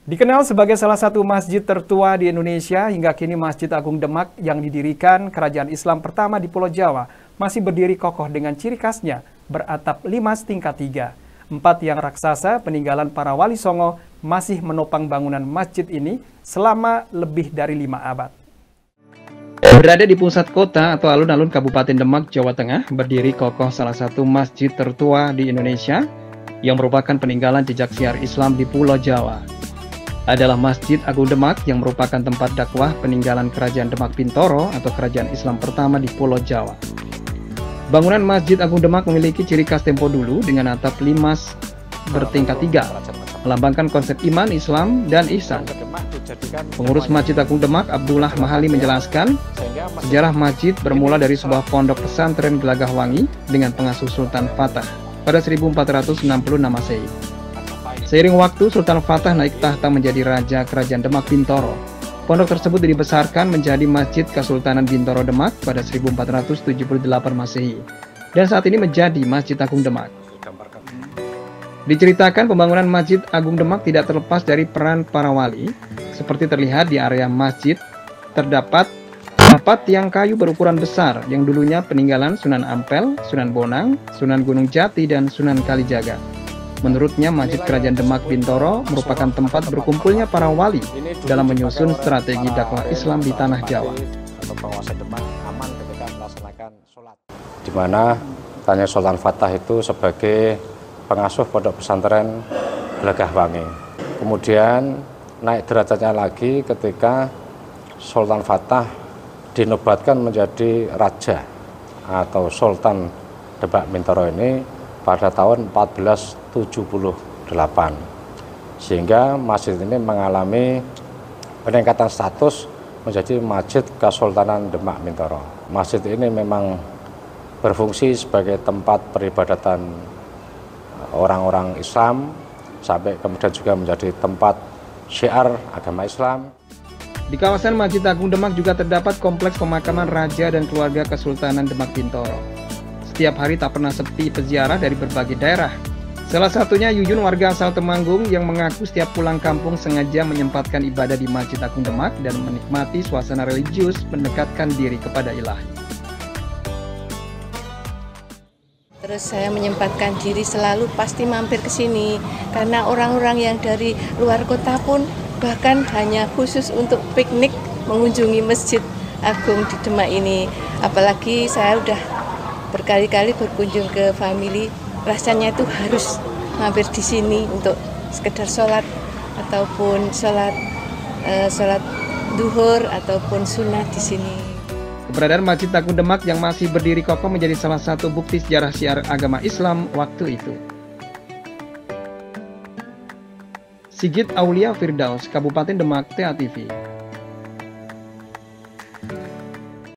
Dikenal sebagai salah satu masjid tertua di Indonesia, hingga kini Masjid Agung Demak yang didirikan Kerajaan Islam pertama di Pulau Jawa masih berdiri kokoh dengan ciri khasnya, beratap limas tingkat 3. 4 yang raksasa peninggalan para wali songo masih menopang bangunan masjid ini selama lebih dari 5 abad. Berada di pusat kota atau alun-alun Kabupaten Demak, Jawa Tengah, berdiri kokoh salah satu masjid tertua di Indonesia yang merupakan peninggalan jejak syiar Islam di Pulau Jawa. Adalah Masjid Agung Demak yang merupakan tempat dakwah peninggalan Kerajaan Demak Bintoro atau Kerajaan Islam pertama di Pulau Jawa. Bangunan Masjid Agung Demak memiliki ciri khas tempo dulu dengan atap limas bertingkat 3, melambangkan konsep iman, Islam, dan ihsan. Pengurus Masjid Agung Demak, Abdullah Mahali, menjelaskan, sejarah masjid bermula dari sebuah pondok pesantren Gelagah Wangi dengan pengasuh Sultan Fatah pada 1466 Masehi. Seiring waktu, Sultan Fatah naik tahta menjadi Raja Kerajaan Demak Bintoro. Pondok tersebut dibesarkan menjadi Masjid Kesultanan Bintoro Demak pada 1478 Masehi, dan saat ini menjadi Masjid Agung Demak. Diceritakan pembangunan Masjid Agung Demak tidak terlepas dari peran para wali. Seperti terlihat di area masjid, terdapat 4 tiang kayu berukuran besar yang dulunya peninggalan Sunan Ampel, Sunan Bonang, Sunan Gunung Jati, dan Sunan Kalijaga. Menurutnya, Masjid Kerajaan Demak Bintoro merupakan tempat berkumpulnya para wali dalam menyusun strategi dakwah Islam di tanah Jawa. Di mana tanya Sultan Fatah itu sebagai pengasuh pondok pesantren Gelagah Wangi. Kemudian naik derajatnya lagi ketika Sultan Fatah dinobatkan menjadi raja atau Sultan Demak Bintoro ini pada tahun 1478, sehingga masjid ini mengalami peningkatan status menjadi Masjid Kesultanan Demak Bintoro. Masjid ini memang berfungsi sebagai tempat peribadatan orang-orang Islam, sampai kemudian juga menjadi tempat syiar agama Islam. Di kawasan Masjid Agung Demak juga terdapat kompleks pemakaman Raja dan keluarga Kesultanan Demak Bintoro. Setiap hari tak pernah sepi peziarah dari berbagai daerah. Salah satunya Yuyun, warga asal Temanggung, yang mengaku setiap pulang kampung sengaja menyempatkan ibadah di Masjid Agung Demak dan menikmati suasana religius mendekatkan diri kepada Ilahi. Terus saya menyempatkan diri selalu pasti mampir ke sini, karena orang-orang yang dari luar kota pun bahkan hanya khusus untuk piknik mengunjungi Masjid Agung di Demak ini. Apalagi saya udah berkali-kali berkunjung ke family, rasanya itu harus mampir di sini untuk sekedar sholat ataupun sholat duhur ataupun sunnah di sini. Keberadaan Masjid Agung Demak yang masih berdiri kokoh menjadi salah satu bukti sejarah syiar agama Islam waktu itu. Sigit Aulia Firdaus, Kabupaten Demak, TA TV.